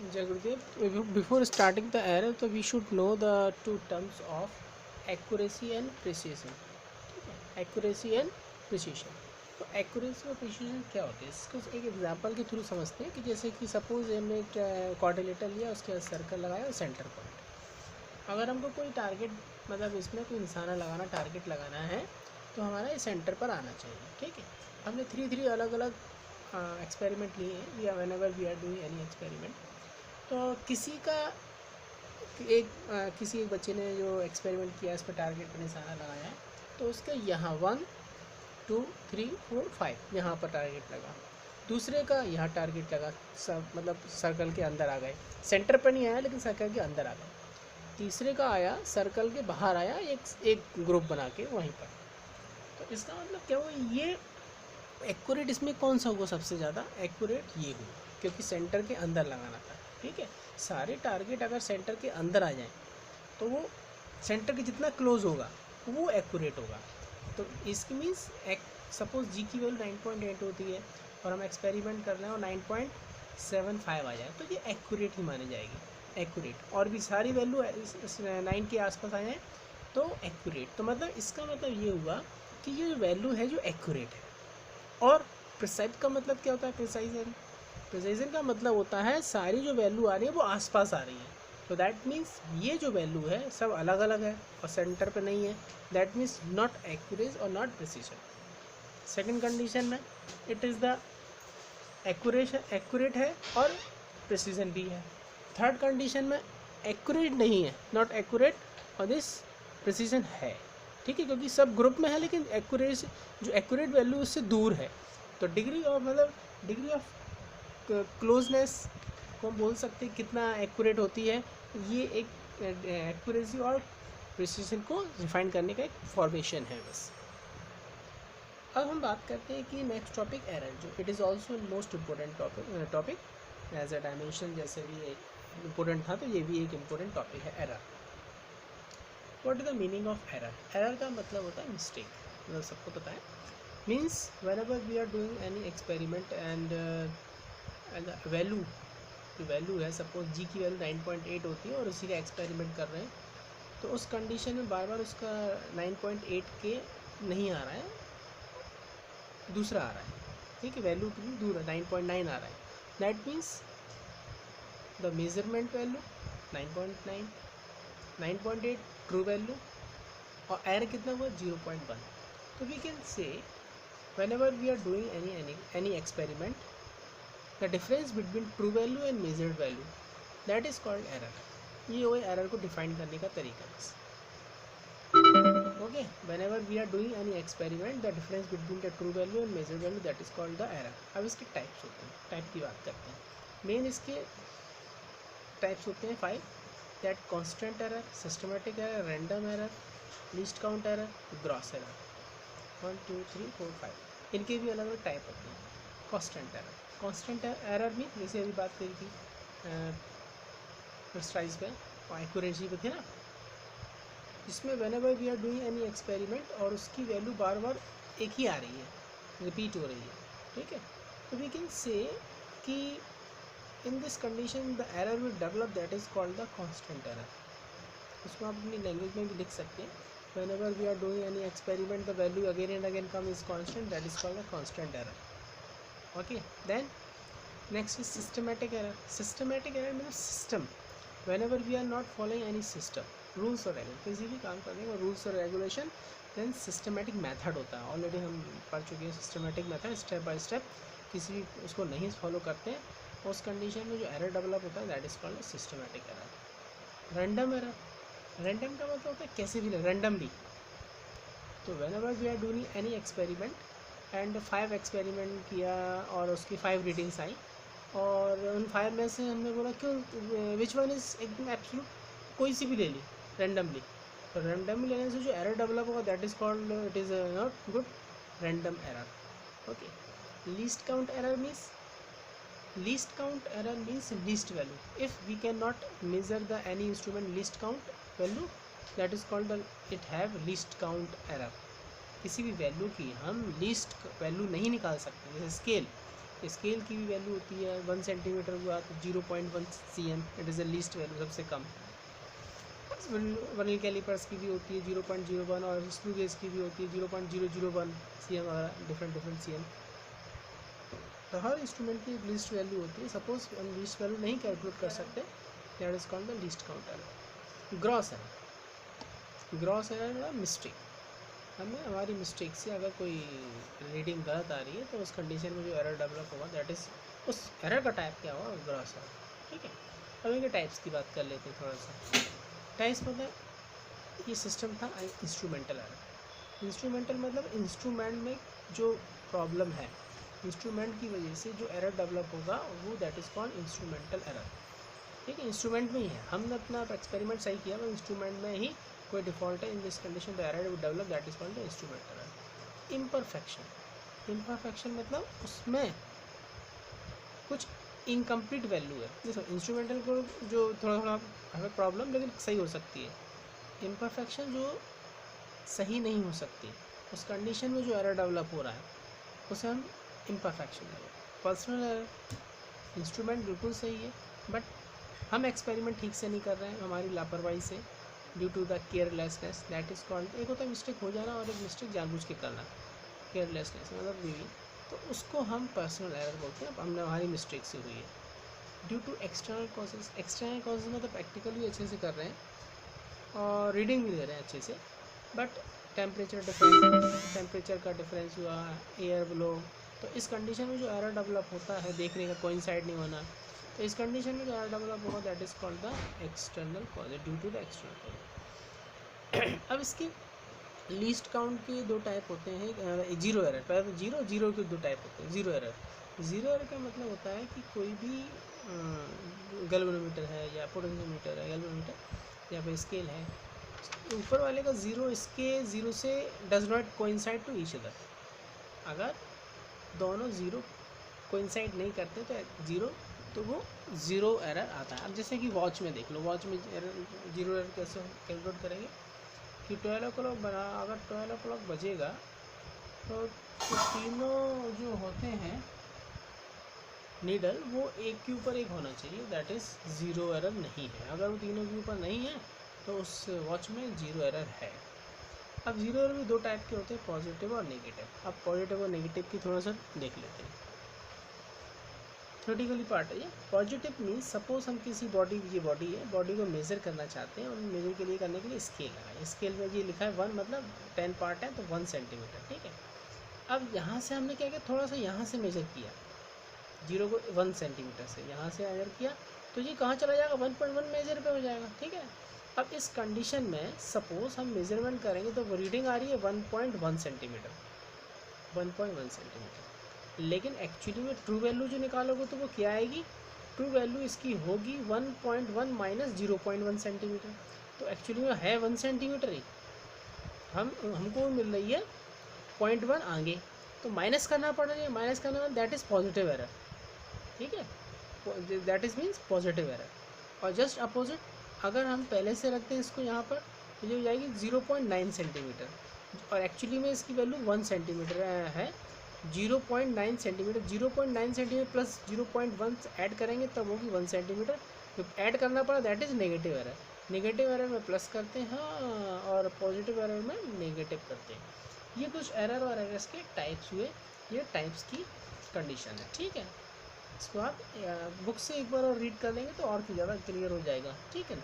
जय Gurudev. Before starting the error तो we should know the two terms of accuracy and precision. ठीक है, accuracy and precision. तो accuracy और प्रिसीजन क्या होते हैं, इसको एक एग्जांपल के थ्रू समझते हैं कि जैसे कि सपोज हमने एक क्वाड्रिलेटर लिया, उसके बाद सर्कल लगाया और सेंटर पॉइंट। अगर हमको कोई टारगेट मतलब इसमें कोई निशाना लगाना, टारगेट लगाना है तो हमारा ये सेंटर पर आना चाहिए। ठीक है, हमने थ्री अलग अलग एक्सपेरिमेंट लिए हैं, we are whenever we are doing any experiment. तो किसी एक बच्चे ने जो एक्सपेरिमेंट किया, इस पर टारगेट पर निशाना लगाया है, तो उसके यहाँ 1 2 3 4 5 यहाँ पर टारगेट लगा। दूसरे का यहाँ टारगेट लगा, सब मतलब सर्कल के अंदर आ गए, सेंटर पर नहीं आया लेकिन सर्कल के अंदर आ गए। तीसरे का आया, सर्कल के बाहर आया, एक ग्रुप बना के वहीं पर। तो इसका मतलब क्या हुआ, ये एक्यूरेट इसमें कौन सा होगा, सबसे ज़्यादा एक्यूरेट ये होगा क्योंकि सेंटर के अंदर लगाना था। ठीक है, सारे टारगेट अगर सेंटर के अंदर आ जाएं तो वो सेंटर के जितना क्लोज होगा वो एक्यूरेट होगा। तो इसकी मीन्स सपोज जी की वैल्यू 9.8 होती है और हम एक्सपेरिमेंट कर रहे हैं और 9.75 आ जाए तो ये एक्यूरेट ही मानी जाएगी, एक्यूरेट। और भी सारी वैल्यू 9 के आसपास आ जाए तो एक्यूरेट। तो मतलब इसका मतलब ये हुआ कि ये वैल्यू है जो एक्यूरेट है। और प्रिसाइज का मतलब क्या होता है, प्रिसाइजन, प्रिसाइजन का मतलब होता है सारी जो वैल्यू आ रही है वो आसपास आ रही है। तो दैट मीन्स ये जो वैल्यू है सब अलग अलग है और सेंटर पे नहीं है, दैट मीन्स नॉट एक्यूरेट और नॉट प्रिसीजन। सेकंड कंडीशन में इट इज़ द एक्यूरेट है और प्रिसीजन भी है। थर्ड कंडीशन में एक्यूरेट नहीं है, नॉट एक्यूरेट, और दिस प्रिसीजन है। ठीक है, क्योंकि सब ग्रुप में है लेकिन एक्यूरेट जो एक्यूरेट वैल्यू उससे दूर है। तो डिग्री ऑफ मतलब डिग्री ऑफ क्लोजनेस को हम बोल सकते हैं कितना एक्यूरेट होती है, ये एक एक्यूरेसी और प्रिसीजन को डिफाइन करने का एक फॉर्मेशन है बस। अब हम बात करते हैं कि नेक्स्ट टॉपिक एरर, जो it is also most important topic as a dimension. जैसे भी इम्पोर्टेंट था तो ये भी एक इम्पोर्टेंट टॉपिक है, error. What is the meaning of error? Error का मतलब होता है मिस्टेक, मतलब सबको पता है। Means whenever we are doing any experiment and value, जो वैल्यू है सपोज जी की वैल्यू 9.8 होती है और उसी का एक्सपेरिमेंट कर रहे हैं, तो उस कंडीशन में बार बार उसका 9.8 के नहीं आ रहा है, दूसरा आ रहा है। ठीक है, वैल्यू कितनी दूर है, 9.9 आ रहा है। That means the measurement value 9.9, 9.8 true value, और एरर कितना हुआ 0.1। तो we can say whenever we are doing any experiment, the difference between true value and measured value, that is called error. ये हुआ एरर को define करने का तरीका बस। Okay, whenever we are doing any experiment, the difference between the true value and measured value, that is called the error. अब इसके types होते हैं, टाइप की बात करते हैं। मेन इसके टाइप्स होते हैं 5, that constant error, systematic error, random error, least count error, gross error. 1 2 3 4 5 इनके भी अलग अलग टाइप होते हैं। कांस्टेंट एरर, कांस्टेंट एरर में जैसे अभी बात करी थी प्रिसाइज पे और एक्यूरेसी पे थी ना, इसमें whenever we are doing any experiment और उसकी वैल्यू बार बार एक ही आ रही है, रिपीट हो रही है। ठीक है, तो वी कैन से कि in this condition the error will develop, that is called the constant error. उसको आप अपनी लैंग्वेज में भी लिख सकते हैं, whenever we are doing any experiment the value again and again come is constant, that is called a constant error. Okay, then next is systematic error. Systematic error means system, whenever we are not following any system, rules और regulation, किसी भी काम करने का rules और regulation, then systematic method होता है। Already हम पढ़ चुके हैं systematic method, step by step किसी भी उसको नहीं फॉलो करते हैं उस कंडीशन में जो एरर डेवलप होता है, that is called systematic error. Random error, random का मतलब होता है कैसे भी रैंडमली। तो whenever we are doing any experiment and 5 experiment किया और उसकी 5 रीडिंग्स आई, और उन 5 में से हमने बोला क्यों विच वन इज़ एकदम एब्सोल्यूट, कोई सी भी ले ली रैंडमली। तो रैंडमली लेने से जो एरर डेवलप होगा, that is called, it is not good, random error. Okay, least count error means, least count error means least value. If we cannot measure the any instrument least count value, that is called the it have least count error. किसी भी value की हम least value नहीं निकाल सकते, जैसे scale, scale की भी वैल्यू होती है 1 सेंटीमीटर हुआ तो 0.1 cm, it is the least value, सबसे कम। वर्नियर कैलिपर्स की भी होती है 0.01 और स्क्रू गेज की भी होती है 0.001 cm वगैरह, डिफरेंट cm। तो हर इंस्ट्रूमेंट की एक लीस्ट वैल्यू होती है। सपोज हम लीस्ट वैल्यू नहीं कैलकुलेट कर सकते, that is called the least count error. Gross error mistake, हमें हमारी मिस्टेक से अगर कोई रीडिंग गलत आ रही है तो उस कंडीशन में जो एरर डेवलप होगा दैट इज़, उस एरर का टाइप क्या होगा, ग्रॉस एरर। ठीक है, अब इनके टाइप्स की बात कर लेते हैं थोड़ा सा। टाइप्स मतलब ये सिस्टम था इंस्ट्रूमेंटल एरर। इंस्ट्रूमेंटल मतलब इंस्ट्रूमेंट में जो प्रॉब्लम है, इंस्ट्रूमेंट की वजह से जो एरर डेवलप होगा वो that is called instrumental error. ठीक है, इंस्ट्रूमेंट में ही है, हमने अपना एक्सपेरिमेंट सही किया, वो इंस्ट्रूमेंट में ही कोई डिफ़ॉल्ट है, in this condition the error would develop, that is called the instrumental error. Imperfection मतलब उसमें कुछ इनकम्प्लीट वैल्यू है। जैसे इंस्ट्रूमेंटल को जो थोड़ा थोड़ा हमें प्रॉब्लम लेकिन सही हो सकती है, इम्परफेक्शन जो सही नहीं हो सकती, उस कंडीशन में जो एरर डेवलप हो रहा है उसे हम इम्परफेक्शन लेंगे। पर्सनल एरर, इंस्ट्रूमेंट बिल्कुल सही है बट हम एक्सपेरिमेंट ठीक से नहीं कर रहे हैं, हमारी लापरवाही से, due to the carelessness, that is called. एक होता है मिस्टेक हो जाना और एक मिस्टेक जानबूझ के करना, केयरलेसनेस मतलब भी, तो उसको हम पर्सनल एरर बोलते हैं। अब हमने हमारी मिस्टेक से हुई है। Due to external causes, external causes मतलब प्रैक्टिकल भी अच्छे से कर रहे हैं और रीडिंग भी दे रहे हैं अच्छे से, बट टेम्परेचर का डिफरेंस हुआ, एयर ब्लो, तो इस कंडीशन में जो एरर डेवलप होता है देखने का कोइंसाइड नहीं होना, तो इस कंडीशन में जो एरर डेवलप होगा that is called the external cause, due to the external cause. अब इसकी लीस्ट काउंट के दो टाइप होते हैं, जीरो एरर, पहले तो जीरो के दो टाइप होते हैं। जीरो एरर का मतलब होता है कि कोई भी गैल्वेनोमीटर है या पोटेंशियोमीटर है, गैल्वेनोमीटर या फिर स्केल है, ऊपर वाले का ज़ीरो इसके ज़ीरो से does not coincide to each other. अगर दोनों ज़ीरो कोइंसाइड नहीं करते तो ज़ीरो, तो वो ज़ीरो एरर आता है। अब जैसे कि वॉच में देख लो, वॉच में जीरो एरर कैसे कैलकुलेट करेंगे कि 12 o'clock बना, अगर 12 o'clock बजेगा तो तीनों जो होते हैं नीडल वो एक के ऊपर एक होना चाहिए, दैट इज़ ज़ीरो एरर नहीं है। अगर वो तीनों के ऊपर नहीं है तो उस वॉच में ज़ीरो एरर है। अब ज़ीरो एरर भी दो टाइप के होते हैं, पॉजिटिव और नेगेटिव। अब पॉजिटिव और नेगेटिव की थोड़ा सा देख लेते हैं। थ्योरेटिकली पार्ट है ये। पॉजिटिव मीन्स सपोज हम किसी बॉडी, ये बॉडी है, बॉडी को मेज़र करना चाहते हैं और मेज़र के लिए करने के लिए स्केल है, स्केल में ये लिखा है 1 मतलब 10 पार्ट है तो 1 सेंटीमीटर। ठीक है, अब यहाँ से हमने क्या किया, थोड़ा सा यहाँ से मेज़र किया, जीरो को 1 सेंटीमीटर से यहाँ से मेज़र किया तो ये कहाँ चला जाएगा, 1.1 मेजर पे हो जाएगा। ठीक है, अब इस कंडीशन में सपोज हम मेज़रमेंट करेंगे तो रीडिंग आ रही है 1.1 सेंटीमीटर, 1.1 सेंटीमीटर, लेकिन एक्चुअली में ट्रू वैल्यू जो निकालोगे तो वो क्या आएगी, ट्रू वैल्यू इसकी होगी 1.1 माइनस 0.1 सेंटीमीटर। तो एक्चुअली में है 1 सेंटीमीटर ही, हमको मिल रही है 0.1 आगे, तो माइनस करना पड़ रही है, माइनस करने में दैट इज़ पॉजिटिव एरर। ठीक है, that is means positive error. और जस्ट अपोजिट, अगर हम पहले से रखते हैं इसको यहाँ पर तो ये हो जाएगी 0.9 सेंटीमीटर, और एक्चुअली में इसकी वैल्यू 1 सेंटीमीटर है। 0.9 सेंटीमीटर, 0.9 सेंटीमीटर प्लस 0.1 ऐड करेंगे तब होगी 1 सेंटीमीटर। जो ऐड करना पड़ा that is negative error. Negative error में प्लस करते हैं और पॉजिटिव एरर में नेगेटिव करते हैं। ये कुछ एरर और एरर्स के टाइप्स हुए, ये टाइप्स की कंडीशन है। ठीक है, इसको आप बुक से एक बार और रीड कर लेंगे तो और भी ज़्यादा क्लियर हो जाएगा। ठीक है ना।